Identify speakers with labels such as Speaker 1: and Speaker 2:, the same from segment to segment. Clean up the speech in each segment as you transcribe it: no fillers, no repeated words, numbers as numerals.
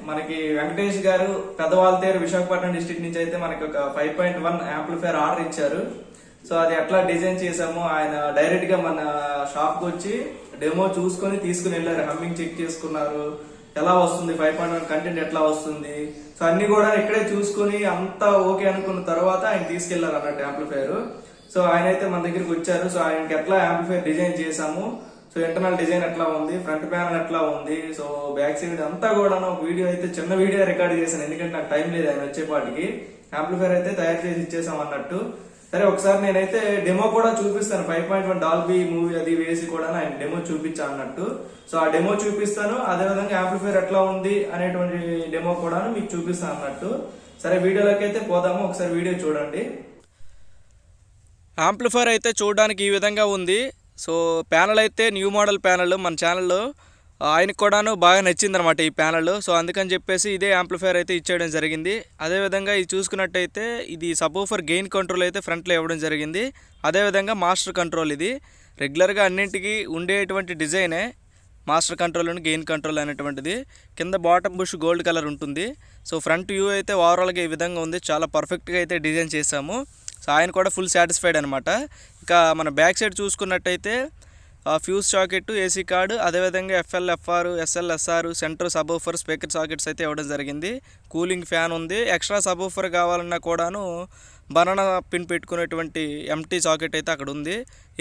Speaker 1: మనకి వెంకటేష్ గారు పెద్దవాళ్ళతేరు విశాఖపట్నం డిస్ట్రిక్ట్ నుంచి అయితే మనకి ఒక 5.1 యాంప్లిఫైర్ ఆర్డర్ ఇచ్చారు. సో అది ఎట్లా డిజైన్ చేసాము, ఆయన డైరెక్ట్ గా మన షాప్ కి వచ్చి డెమో చూసుకొని తీసుకుని వెళ్ళారు. హమ్మింగ్ చెక్ చేసుకున్నారు, ఎలా వస్తుంది 5.1 కంటెంట్ ఎట్లా వస్తుంది, సో అన్ని కూడా ఇక్కడే చూసుకుని అంతా ఓకే అనుకున్న తర్వాత ఆయన తీసుకెళ్లారు అన్నట్టు యాంప్లిఫైర్. సో ఆయన అయితే మన దగ్గరికి వచ్చారు. సో ఆయనకి ఎట్లా యాంప్లిఫైర్ డిజైన్ చేసాము, సో ఇంటర్నల్ డిజైన్ ఎట్లా ఉంది, ఫ్రంట్ ప్యానల్ ఎట్లా ఉంది, సో బ్యాక్ సైడ్ అంతా కూడా ఒక వీడియో అయితే చిన్న వీడియో రికార్డ్ చేశాను, ఎందుకంటే నాకు టైం లేదు ఆయన వచ్చేపాటికి. యాంప్లిఫైర్ అయితే తయారు చేసి ఇచ్చేసాం అన్నట్టు. సరే ఒకసారి నేనైతే డెమో కూడా చూపిస్తాను, 5.1 డాల్బీ మూవీ అది వేసి కూడా ఆయన డెమో చూపించా అన్నట్టు. సో ఆ డెమో చూపిస్తాను, అదే విధంగా యాంప్లిఫైర్ ఎట్లా ఉంది అనేటువంటి డెమో కూడా మీకు చూపిస్తాను అన్నట్టు. సరే వీడియోలోకి అయితే పోదాము, ఒకసారి వీడియో చూడండి.
Speaker 2: యాంప్లిఫైర్ అయితే చూడడానికి ఈ విధంగా ఉంది. సో ప్యానల్ అయితే న్యూ మోడల్ ప్యానల్, మన ఛానల్లో ఆయనకు కూడాను బాగా నచ్చింది అనమాట ఈ ప్యానల్. సో అందుకని చెప్పేసి ఇదే యాంప్లిఫైర్ అయితే ఇచ్చేయడం జరిగింది. అదేవిధంగా ఇది చూసుకున్నట్టయితే ఇది సబూఫర్ గెయిన్ కంట్రోల్ అయితే ఫ్రంట్లో ఇవ్వడం జరిగింది. అదేవిధంగా మాస్టర్ కంట్రోల్, ఇది రెగ్యులర్గా అన్నింటికి ఉండేటువంటి డిజైనే master control and gain control అనేటువంటిది. కింద బాటమ్ బుష్ గోల్డ్ కలర్ ఉంటుంది. సో ఫ్రంట్ వ్యూ అయితే ఓవరాల్గా ఈ విధంగా ఉంది, చాలా పర్ఫెక్ట్గా అయితే డిజైన్ చేసాము. సో ఆయన కూడా ఫుల్ సాటిస్ఫైడ్ అనమాట. ఇక మన బ్యాక్ సైడ్ చూసుకున్నట్టయితే ఫ్యూజ్ సాకెట్, ఏసీ కార్డు, అదేవిధంగా ఎఫ్ఎల్ఎఫ్ఆర్, ఎస్ఎల్ఎస్ఆర్, సెంటర్ సబూఫర్, స్పీకర్ సాకెట్స్ అయితే ఇవ్వడం జరిగింది. కూలింగ్ ఫ్యాన్ ఉంది. ఎక్స్ట్రా సబూఫర్ కావాలన్నా కూడాను బనానా పిన్ పెట్టుకునేటువంటి ఎంటీ సాకెట్ అయితే అక్కడ ఉంది.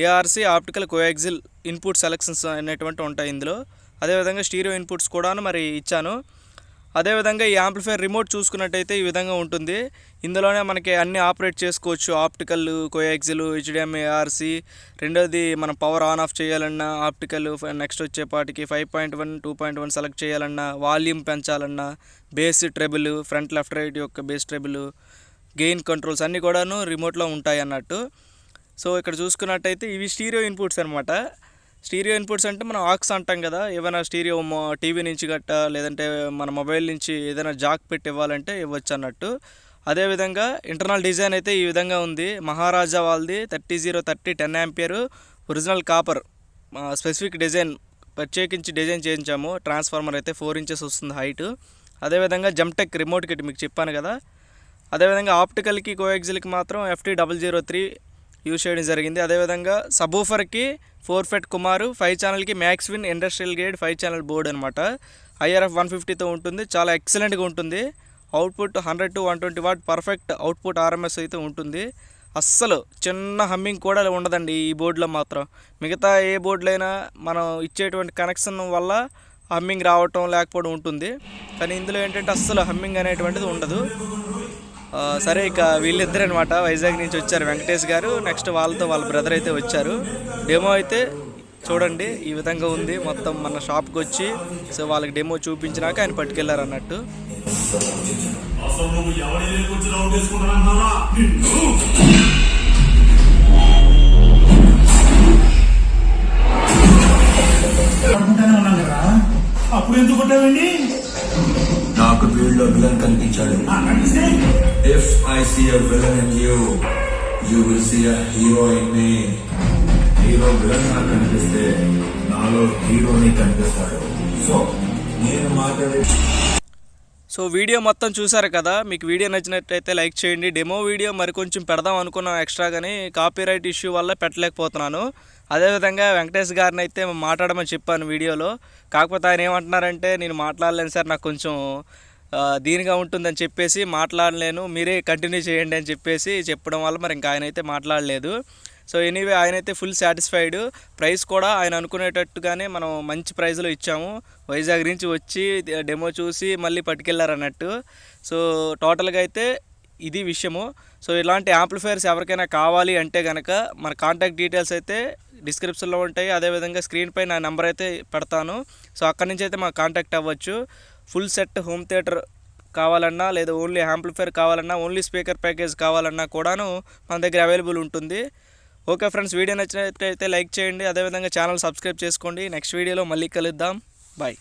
Speaker 2: ARC optical coaxial input selections అనేటువంటి ఉంటాయి ఇందులో. అదేవిధంగా స్టీరియో ఇన్పుట్స్ కూడాను మరి ఇచ్చాను. అదేవిధంగా ఈ యాంప్లిఫైర్ రిమోట్ చూసుకున్నట్టయితే ఈ విధంగా ఉంటుంది. ఇందులోనే మనకి అన్ని ఆపరేట్ చేసుకోవచ్చు, ఆప్టికల్, కోయాక్సిల్, హెచ్డిఎం, ఏఆర్సీ. రెండోది మనం పవర్ ఆన్ ఆఫ్ చేయాలన్నా ఆప్టికల్, నెక్స్ట్ వచ్చేపాటికి 5.1, 2.1 సెలెక్ట్ చేయాలన్నా, వాల్యూమ్ పెంచాలన్నా, bass treble, front left right యొక్క బేస్ ట్రెబుల్, గెయిన్ కంట్రోల్స్ అన్నీ కూడాను రిమోట్లో ఉంటాయి అన్నట్టు. సో ఇక్కడ చూసుకున్నట్టయితే ఇవి స్టీరియో ఇన్పుట్స్ అనమాట. స్టీరియో ఇన్పుట్స్ అంటే మనం ఆక్స్ అంటాం కదా, ఏమైనా స్టీరియో టీవీ నుంచి గట్ట లేదంటే మన మొబైల్ నుంచి ఏదైనా జాక్ పెట్టి ఇవ్వాలంటే ఇవ్వచ్చు అన్నట్టు. అదేవిధంగా ఇంటర్నల్ డిజైన్ అయితే ఈ విధంగా ఉంది. మహారాజా వాళ్ళది 3030 10 ampere original copper specific design ప్రత్యేకించి డిజైన్ చేయించాము. ట్రాన్స్ఫార్మర్ అయితే 4 ఇంచెస్ వస్తుంది హైట్. అదేవిధంగా జమ్టెక్ రిమోట్ కిట్ మీకు చెప్పాను కదా. అదేవిధంగా ఆప్టికల్కి, కోయాక్సిల్కి మాత్రం FT003 యూజ్ చేయడం జరిగింది. అదేవిధంగా సబూఫర్కి 4 ఫెట్ కుమారు, 5 ఛానల్కి మ్యాక్స్విన్ ఇండస్ట్రియల్ గ్రేడ్ 5 ఛానల్ బోర్డ్ అనమాట. IRF 150తో ఉంటుంది, చాలా ఎక్సలెంట్గా ఉంటుంది. Output 100 to 120 what perfect output RMS అయితే ఉంటుంది. అస్సలు చిన్న హమ్మింగ్ కూడా ఉండదండి ఈ బోర్డులో మాత్రం. మిగతా ఏ బోర్డులైనా మనం ఇచ్చేటువంటి కనెక్షన్ వల్ల హమ్మింగ్ రావటం లేకపోవడం ఉంటుంది, కానీ ఇందులో ఏంటంటే అస్సలు హమ్మింగ్ అనేటువంటిది ఉండదు. సరే ఇక వీళ్ళిద్దరు అనమాట వైజాగ్ నుంచి వచ్చారు, వెంకటేష్ గారు, నెక్స్ట్ వాళ్ళతో వాళ్ళ బ్రదర్ అయితే వచ్చారు. డెమో అయితే చూడండి ఈ విధంగా ఉంది. మొత్తం మన షాప్కి వచ్చి సో వాళ్ళకి డెమో చూపించినాక ఆయన పట్టుకెళ్ళారు అన్నట్టు.
Speaker 3: అప్పుడు ఎందుకు కొట్టావండి?
Speaker 4: నాకు వీళ్ళలో విలన్ కనిపించాడు. If I see a villain in you, you will see a hero in me. Hero villain నాకు కనిపిస్తే నాలో హీరోని కనిపిస్తాడు. సో నేను మాట్లాడే
Speaker 2: వీడియో మొత్తం చూసారు కదా. మీకు వీడియో నచ్చినట్టయితే లైక్ చేయండి. డెమో వీడియో మరి కొంచెం పెడదాం అనుకున్నాను ఎక్స్ట్రా, కానీ కాపీరైట్ ఇష్యూ వల్ల పెట్టలేకపోతున్నాను. అదేవిధంగా వెంకటేష్ గారిని అయితే మాట్లాడమని చెప్పాను వీడియోలో, కాకపోతే ఆయన ఏమంటున్నారంటే నేను మాట్లాడలేను సార్, నాకు కొంచెం దీనిగా ఉంటుందని చెప్పేసి మాట్లాడలేను, మీరే కంటిన్యూ చేయండి అని చెప్పేసి చెప్పడం వల్ల మరి ఇంకా ఆయన అయితే మాట్లాడలేదు. సో ఎనీవే ఆయన అయితే ఫుల్ సాటిస్ఫైడ్. ప్రైస్ కూడా ఆయన అనుకునేటట్టుగానే మనం మంచి ప్రైస్లో ఇచ్చాము. వైజాగ్ నుంచి వచ్చి డెమో చూసి మళ్ళీ పట్టుకెళ్ళారన్నట్టు. సో టోటల్గా అయితే ఇది విషయము. సో ఇలాంటి యాంప్లిఫైర్స్ ఎవరికైనా కావాలి అంటే కనుక మన కాంటాక్ట్ డీటెయిల్స్ అయితే డిస్క్రిప్షన్లో ఉంటాయి. అదేవిధంగా స్క్రీన్పై నా నెంబర్ అయితే పెడతాను. సో అక్కడి నుంచి అయితే మాకు కాంటాక్ట్ అవ్వచ్చు. ఫుల్ సెట్ హోమ్ థియేటర్ కావాలన్నా, లేదా ఓన్లీ యాంప్లిఫైర్ కావాలన్నా, ఓన్లీ స్పీకర్ ప్యాకేజ్ కావాలన్నా కూడాను మన దగ్గర అవైలబుల్ ఉంటుంది. ఓకే ఫ్రెండ్స్, వీడియో నచ్చినట్లయితే లైక్ చేయండి. అదేవిధంగా ఛానల్ సబ్స్క్రైబ్ చేసుకోండి. నెక్స్ట్ వీడియోలో మళ్ళీ కలుద్దాం. బాయ్.